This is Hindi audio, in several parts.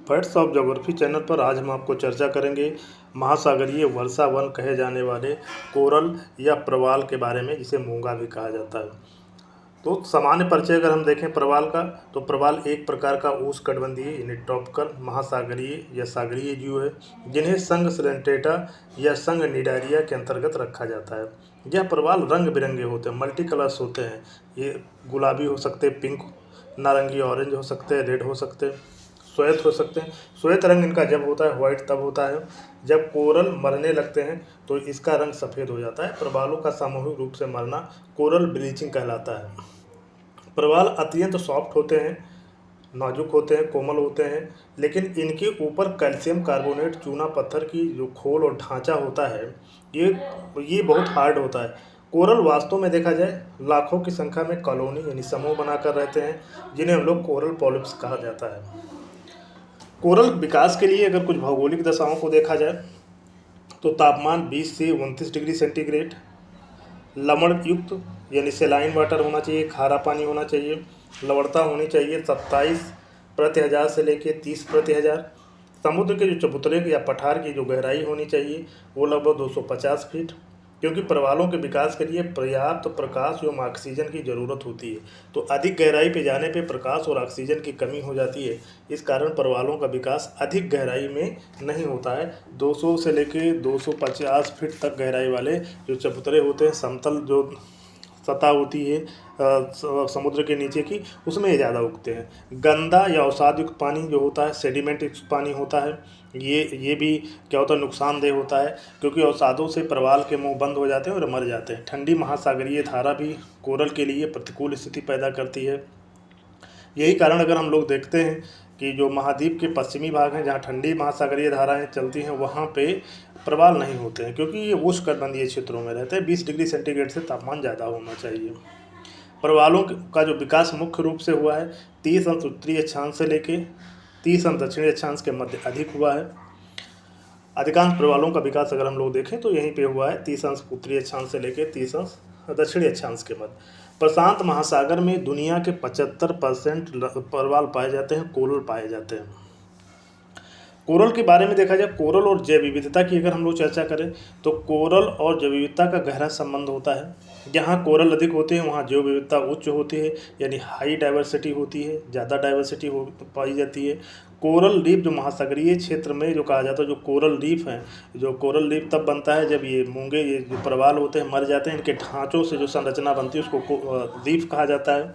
फैक्ट्स ऑफ ज्योग्राफी चैनल पर आज हम आपको चर्चा करेंगे महासागरीय वर्षा वन कहे जाने वाले कोरल या प्रवाल के बारे में, जिसे मूंगा भी कहा जाता है। तो सामान्य परिचय अगर हम देखें प्रवाल का, तो प्रवाल एक प्रकार का उष्णकटिबंधीय यानी ट्रॉपिकल महासागरीय या सागरीय जीव है, जिन्हें संघ सिलेंट्रेटा या संघ निडारिया के अंतर्गत रखा जाता है। यह प्रवाल रंग बिरंगे होते हैं, मल्टी कलर्स होते हैं। ये गुलाबी हो सकते हैं, पिंक, नारंगी, ऑरेंज हो सकते हैं, रेड हो सकते हैं, श्वेत हो सकते हैं। श्वेत रंग इनका जब होता है, व्हाइट तब होता है जब कोरल मरने लगते हैं तो इसका रंग सफ़ेद हो जाता है। प्रवालों का सामूहिक रूप से मरना कोरल ब्लीचिंग कहलाता है। प्रवाल अत्यंत सॉफ्ट होते हैं, नाजुक होते हैं, कोमल होते हैं, लेकिन इनके ऊपर कैल्शियम कार्बोनेट चूना पत्थर की जो खोल और ढांचा होता है ये बहुत हार्ड होता है। कोरल वास्तव में देखा जाए लाखों की संख्या में कॉलोनी यानी समूह बनाकर रहते हैं, जिन्हें हम लोग कोरल पॉलिप्स कहा जाता है। कोरल विकास के लिए अगर कुछ भौगोलिक दशाओं को देखा जाए तो तापमान 20 से 29 डिग्री सेंटीग्रेड, लवण युक्त यानी सेलाइन वाटर होना चाहिए, खारा पानी होना चाहिए, लवणता होनी चाहिए 27 प्रति हज़ार से लेकर 30 प्रति हज़ार। समुद्र के जो चबूतरे या पठार की जो गहराई होनी चाहिए वो लगभग 250 फीट, क्योंकि प्रवालों के विकास के लिए पर्याप्त प्रकाश एवं ऑक्सीजन की ज़रूरत होती है। तो अधिक गहराई पे जाने पे प्रकाश और ऑक्सीजन की कमी हो जाती है, इस कारण प्रवालों का विकास अधिक गहराई में नहीं होता है। 200 से लेके 250 फीट तक गहराई वाले जो चबूतरे होते हैं, समतल जो सतह होती है समुद्र के नीचे की, उसमें ये ज़्यादा उगते हैं। गंदा या अवसाद युक्त पानी जो होता है, सेडिमेंट युक्त पानी होता है, ये भी क्या होता है, नुकसानदेह होता है, क्योंकि अवसादों से प्रवाल के मुंह बंद हो जाते हैं और मर जाते हैं। ठंडी महासागरीय धारा भी कोरल के लिए प्रतिकूल स्थिति पैदा करती है। यही कारण अगर हम लोग देखते हैं कि जो महाद्वीप के पश्चिमी भाग हैं, जहाँ ठंडी महासागरीय धाराएं चलती हैं, वहाँ पे प्रवाल नहीं होते हैं, क्योंकि ये उष्णकटिबंधीय क्षेत्रों में रहते हैं। 20 डिग्री सेंटीग्रेड से तापमान ज़्यादा होना चाहिए। प्रवालों का जो विकास मुख्य रूप से हुआ है 30 अंश उत्तरी अक्षांश से लेके 30 अंश दक्षिणी अक्षांश के मध्य अधिक हुआ है। अधिकांश प्रवालों का विकास अगर हम लोग देखें तो यहीं पे हुआ है, 30 अंश उत्तरी अक्षांश से लेके 30 अंश दक्षिणी अक्षांश के मध्य। प्रशांत महासागर में दुनिया के 75% प्रवाल पाए जाते हैं, कोरल पाए जाते हैं। कोरल के बारे में देखा जाए, कोरल और जैव विविधता की अगर हम लोग चर्चा करें तो कोरल और जैव विविधता का गहरा संबंध होता है। जहाँ कोरल अधिक होते हैं वहाँ जैव विविधता उच्च होती है, यानी हाई डाइवर्सिटी होती है, ज़्यादा डाइवर्सिटी पाई जाती है। कोरल रीफ जो महासागरीय क्षेत्र में जो कहा जाता है, जो कोरल रीफ है, जो कोरल रीफ तब बनता है जब ये मूंगे, ये जो प्रवाल होते हैं, मर जाते हैं। इनके ढांचों से जो संरचना बनती है उसको रीफ कहा जाता है।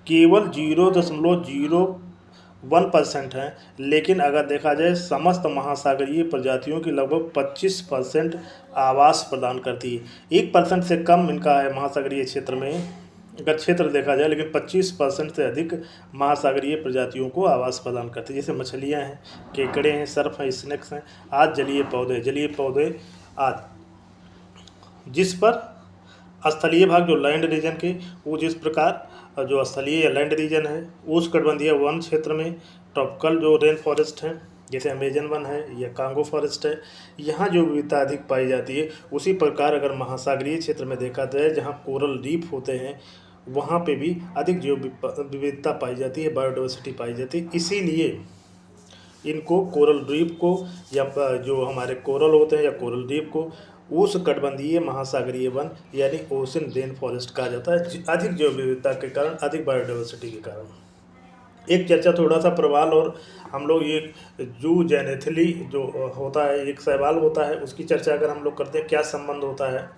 केवल 0.01% है, लेकिन अगर देखा जाए समस्त महासागरीय प्रजातियों की लगभग 25% आवास प्रदान करती है। 1% से कम इनका है महासागरीय क्षेत्र में, अगर क्षेत्र देखा जाए, लेकिन 25% से अधिक महासागरीय प्रजातियों को आवास प्रदान करती है। जैसे मछलियाँ हैं, केकड़े हैं, सर्फ हैं, स्नेक्स हैं, आज जलीय पौधे आज जिस पर स्थलीय भाग जो लैंड रीजन के, वो जिस प्रकार जो स्थलीय या लैंड रीजन है उष्णकटिबंधीय वन क्षेत्र में ट्रॉपिकल जो रेन फॉरेस्ट हैं, जैसे अमेजन वन है या कांगो फॉरेस्ट है, यहाँ जो विविधता अधिक पाई जाती है। उसी प्रकार अगर महासागरीय क्षेत्र में देखा जाए, जहाँ कोरल रीफ होते हैं, वहाँ पे भी अधिक जो विविधता पाई जाती है, बायोडाइवर्सिटी पाई जाती है। इसीलिए इनको कोरल रीफ को, या जो हमारे कोरल होते हैं या कोरल रीफ को, उष्णकटिबंधीय महासागरीय वन यानी ओशन रेन फॉरेस्ट कहा जाता है, अधिक जैव विविधता के कारण, अधिक बायोडाइवर्सिटी के कारण। एक चर्चा थोड़ा सा प्रवाल और हम लोग ये जूजेनेथिली जो होता है, एक शैवाल होता है, उसकी चर्चा अगर हम लोग करते हैं क्या संबंध होता है,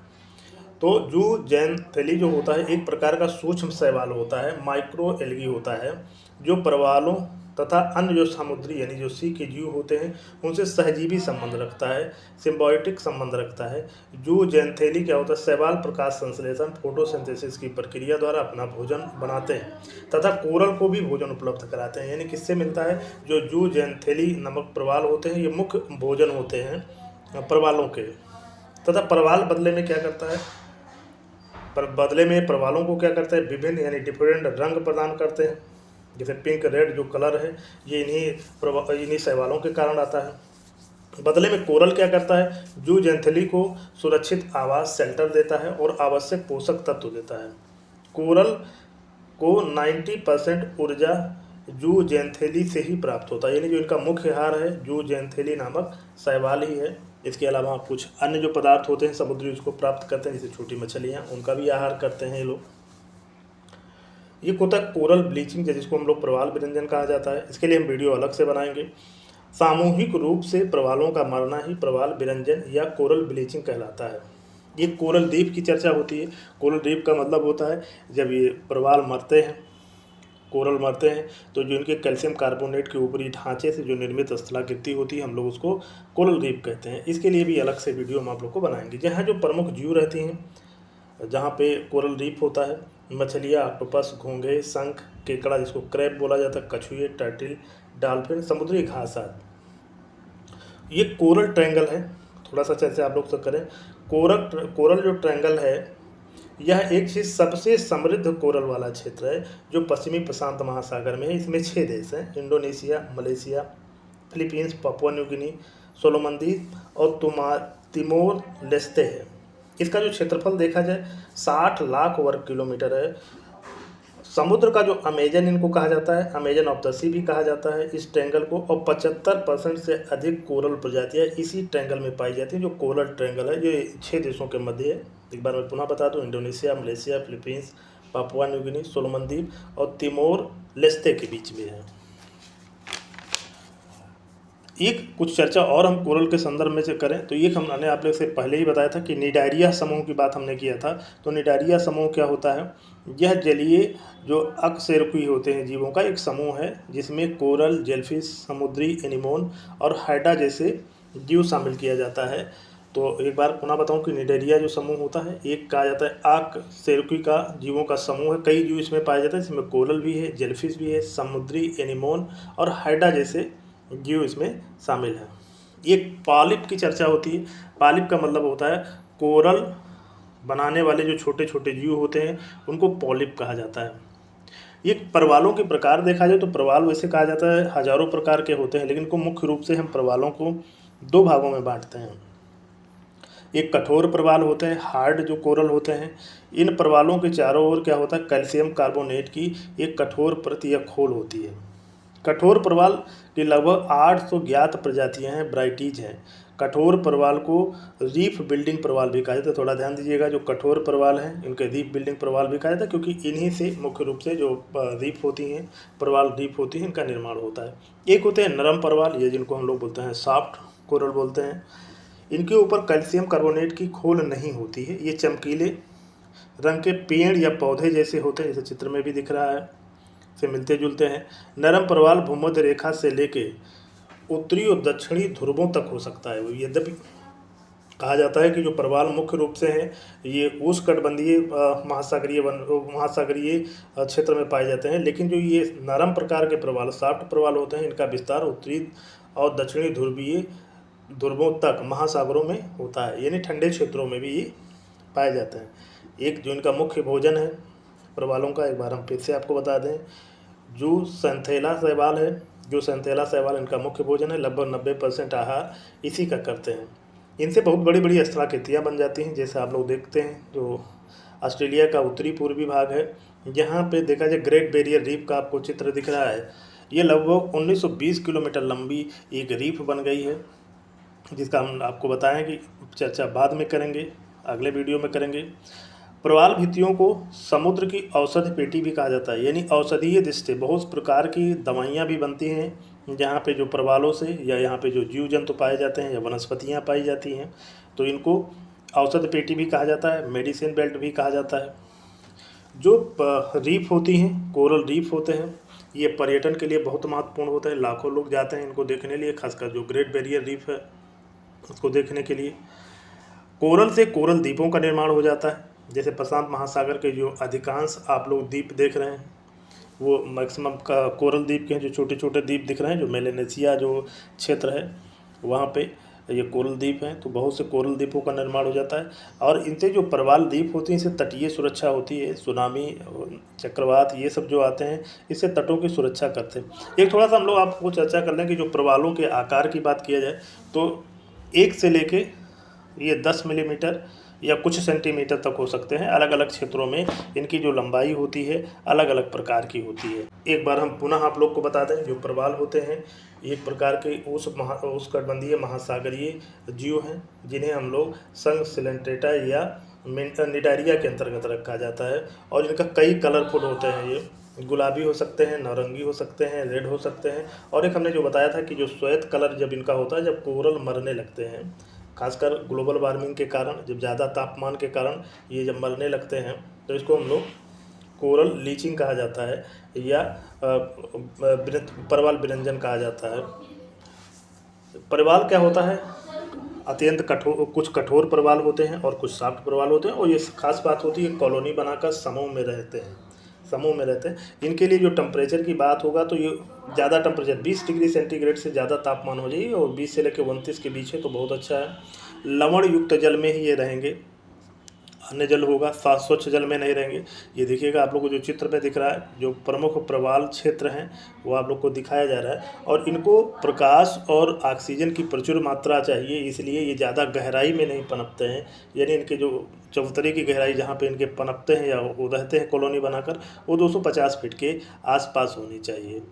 तो जूजेनेथिली जो होता है एक प्रकार का सूक्ष्म शैवाल होता है, माइक्रो एल्गी होता है, जो प्रवालों तथा अन्य जो समुद्री यानी जो सी के जीव होते हैं उनसे सहजीवी संबंध रखता है, सिम्बायोटिक संबंध रखता है। जूजेनेथिली क्या होता है, शैवाल प्रकाश संश्लेषण फोटोसिंथेसिस की प्रक्रिया द्वारा अपना भोजन बनाते हैं तथा कोरल को भी भोजन उपलब्ध कराते हैं। यानी किससे मिलता है, जो जूजेनेथिली नामक प्रवाल होते हैं, ये मुख्य भोजन होते हैं प्रवालों के। तथा प्रवाल बदले में क्या करता है, बदले में प्रवालों को क्या करता है, विभिन्न यानी डिफरेंट रंग प्रदान करते हैं। जैसे पिंक, रेड जो कलर है, ये इन्हीं शैवालों के कारण आता है। बदले में कोरल क्या करता है, जूजेनेथिली को सुरक्षित आवास शेल्टर देता है और आवश्यक पोषक तत्व देता है। कोरल को 90% ऊर्जा जूजेंथेली से ही प्राप्त होता है, यानी जो इनका मुख्य आहार है जूजेंथेली नामक शैवाल ही है। इसके अलावा कुछ अन्य जो पदार्थ होते हैं समुद्री उसको प्राप्त करते हैं, जैसे छोटी मछलियाँ, उनका भी आहार करते हैं ये लोग। ये होता है कोरल ब्लीचिंग, जिसको हम लोग प्रवाल विरंजन कहा जाता है। इसके लिए हम वीडियो अलग से बनाएंगे। सामूहिक रूप से प्रवालों का मरना ही प्रवाल विरंजन या कोरल ब्लीचिंग कहलाता है। ये कोरल द्वीप की चर्चा होती है। कोरल द्वीप का मतलब होता है जब ये प्रवाल मरते हैं, कोरल मरते हैं, तो जो इनके कैल्शियम कार्बोनेट के ऊपरी ढांचे से जो निर्मित स्थलाकृति होती है हम लोग उसको कोरल द्वीप कहते हैं। इसके लिए भी अलग से वीडियो हम आप लोग को बनाएंगे। जहाँ जो प्रमुख जीव रहती हैं जहाँ पे कोरल रीफ होता है, मछलियाँ, ऑक्टोपस, घोंघे, शंख, केकड़ा जिसको क्रैब बोला जाता है, कछुए, टर्टिल, डॉल्फिन, समुद्री घास आदि। ये कोरल ट्रायंगल है। थोड़ा सा चर्चा आप लोग से करें। कोरल जो ट्रायंगल है यह एक से सबसे समृद्ध कोरल वाला क्षेत्र है जो पश्चिमी प्रशांत महासागर में है। इसमें 6 देश हैं: Indonesia, Malaysia, Philippines, Papua New Guinea, Solomon द्वीप और तिमोर लेस्ते है। इसका जो क्षेत्रफल देखा जाए 60 लाख वर्ग किलोमीटर है। समुद्र का जो अमेजन इनको कहा जाता है, अमेजन ऑफ द सी भी कहा जाता है इस ट्रायंगल को, और 75% से अधिक कोरल प्रजातियाँ इसी ट्रायंगल में पाई जाती हैं। जो कोरल ट्रायंगल है ये 6 देशों के मध्य है। एक बार मैं पुनः बता दूं, Indonesia, Malaysia, Philippines, Papua New Guinea, Solomon द्वीप और तिमोर लेस्ते के बीच में है। एक कुछ चर्चा और हम कोरल के संदर्भ में से करें तो ये हमने आप लोग से पहले ही बताया था कि निडारिया समूह की बात हमने किया था। तो निडारिया समूह क्या होता है? यह जलीय जो अकशेरुकी होते हैं जीवों का एक समूह है जिसमें कोरल, जेलफिश, समुद्री एनीमोन और हाइडा जैसे जीव शामिल किया जाता है। तो एक बार पुनः बताऊं कि निडारिया जो समूह होता है एक कहा जाता है अकशेरुकी का जीवों का समूह है। कई जीव इसमें पाए जाते हैं, इसमें कोरल भी है, जेलफिश भी है, समुद्री एनीमोन और हाइडा जैसे जीव इसमें शामिल है। एक पॉलिप की चर्चा होती है। पॉलिप का मतलब होता है कोरल बनाने वाले जो छोटे छोटे जीव होते हैं उनको पॉलिप कहा जाता है। ये प्रवालों के प्रकार देखा जाए तो प्रवाल वैसे कहा जाता है हजारों प्रकार के होते हैं, लेकिन को मुख्य रूप से हम प्रवालों को 2 भागों में बांटते हैं। एक कठोर प्रवाल होते हैं, हार्ड जो कोरल होते हैं। इन प्रवालों के चारों ओर क्या होता है, कैल्शियम कार्बोनेट की एक कठोर परत या खोल होती है। कठोर प्रवाल की लगभग 800 ज्ञात प्रजातियां हैं, वैराइटीज हैं। कठोर प्रवाल को रीफ बिल्डिंग प्रवाल भी कहा जाता है। थोड़ा ध्यान दीजिएगा, जो कठोर प्रवाल हैं इनके रीफ बिल्डिंग प्रवाल भी कहा जाता है, क्योंकि इन्हीं से मुख्य रूप से जो रीफ होती हैं, प्रवाल रीफ होती हैं, इनका निर्माण होता है। एक होते हैं नरम प्रवाल, ये जिनको हम लोग बोलते हैं सॉफ्ट कोरल बोलते हैं। इनके ऊपर कैल्शियम कार्बोनेट की खोल नहीं होती है। ये चमकीले रंग के पेड़ या पौधे जैसे होते हैं, जैसे चित्र में भी दिख रहा है, से मिलते जुलते हैं। नरम प्रवाल भूमध्य रेखा से लेके उत्तरी और दक्षिणी ध्रुवों तक हो सकता है। यद्यपि कहा जाता है कि जो प्रवाल मुख्य रूप से हैं ये उष्णकटिबंधीय महासागरीय क्षेत्र में पाए जाते हैं, लेकिन जो ये नरम प्रकार के प्रवाल सॉफ्ट प्रवाल होते हैं इनका विस्तार उत्तरी और दक्षिणी ध्रुवों तक महासागरों में होता है, यानी ठंडे क्षेत्रों में भी ये पाए जाते हैं। एक जो इनका मुख्य भोजन है प्रवालों का, एक बार हम फिर से आपको बता दें, जो सेंथेला शैवाल है, जो सेंथेला शैवाल इनका मुख्य भोजन है। लगभग 90% आहार इसी का करते हैं। इनसे बहुत बड़ी बड़ी स्थलाकृतियाँ बन जाती हैं, जैसे आप लोग देखते हैं जो ऑस्ट्रेलिया का उत्तरी पूर्वी भाग है, यहाँ पे देखा जाए ग्रेट बैरियर रीफ का आपको चित्र दिख रहा है। ये लगभग 1920 किलोमीटर लंबी एक रीफ बन गई है, जिसका हम आपको बताएं कि चर्चा बाद में करेंगे, अगले वीडियो में करेंगे। प्रवाल भित्तियों को समुद्र की औषधि पेटी भी कहा जाता है, यानी औषधीय दृष्टि बहुत प्रकार की दवाइयाँ भी बनती हैं जहाँ पे जो प्रवालों से या यहाँ पे जो जीव जंतु पाए जाते हैं या वनस्पतियाँ पाई जाती हैं, तो इनको औषधि पेटी भी कहा जाता है, मेडिसिन बेल्ट भी कहा जाता है। जो रीफ होती हैं, कोरल रीफ होते हैं, ये पर्यटन के लिए बहुत महत्वपूर्ण होते हैं। लाखों लोग जाते हैं इनको देखने लिए, खासकर जो ग्रेट बैरियर रीफ है उसको देखने के लिए। कोरल से कोरल द्वीपों का निर्माण हो जाता है। जैसे प्रशांत महासागर के जो अधिकांश आप लोग द्वीप देख रहे हैं वो मैक्सिमम का कोरल द्वीप के हैं। जो छोटे छोटे द्वीप दिख रहे हैं, जो मेलेनेशिया जो क्षेत्र है वहाँ पे ये कोरल द्वीप हैं, तो बहुत से कोरल द्वीपों का निर्माण हो जाता है। और इनसे जो प्रवाल द्वीप होती हैं इससे तटीय सुरक्षा होती है। सुनामी, चक्रवात ये सब जो आते हैं इससे तटों की सुरक्षा करते हैं। एक थोड़ा सा हम लोग आपको चर्चा कर लें कि जो प्रवालों के आकार की बात किया जाए तो 1 से लेके ये 10 मिलीमीटर या कुछ सेंटीमीटर तक हो सकते हैं। अलग अलग क्षेत्रों में इनकी जो लंबाई होती है अलग अलग प्रकार की होती है। एक बार हम पुनः आप लोग को बता दें, जो प्रवाल होते हैं एक प्रकार के उष्णकटिबंधीय महासागरीय जीव हैं, जिन्हें हम लोग संघ सिलेंट्रेटा या निडारिया के अंतर्गत रखा जाता है। और इनका कई कलरफुल होते हैं, ये गुलाबी हो सकते हैं, नारंगी हो सकते हैं, रेड हो सकते हैं। और एक हमने जो बताया था कि जो श्वेत कलर जब इनका होता है जब कोरल मरने लगते हैं, खासकर ग्लोबल वार्मिंग के कारण, जब ज़्यादा तापमान के कारण ये जब मरने लगते हैं तो इसको हम लोग कोरल लीचिंग कहा जाता है या प्रवाल विरंजन कहा जाता है। प्रवाल क्या होता है? अत्यंत कठोर, कुछ कठोर प्रवाल होते हैं और कुछ सॉफ्ट प्रवाल होते हैं। और ये खास बात होती है कॉलोनी बनाकर समूह में रहते हैं, समूह में रहते हैं। इनके लिए जो टेम्परेचर की बात होगा तो ये ज़्यादा टेम्परेचर 20 डिग्री सेंटीग्रेड से ज़्यादा तापमान हो जाइए और 20 से लेकर 29 के बीच है तो बहुत अच्छा है। लवण युक्त जल में ही ये रहेंगे, अन्य जल होगा, स्वच्छ जल में नहीं रहेंगे। ये देखिएगा आप लोग को जो चित्र में दिख रहा है, जो प्रमुख प्रवाल क्षेत्र हैं वो आप लोग को दिखाया जा रहा है। और इनको प्रकाश और ऑक्सीजन की प्रचुर मात्रा चाहिए, इसलिए ये ज़्यादा गहराई में नहीं पनपते हैं। यानी इनके जो चबूतरे की गहराई जहाँ पे इनके पनपते हैं या वो रहते हैं कॉलोनी बनाकर, वो 250 फीट के आसपास होनी चाहिए।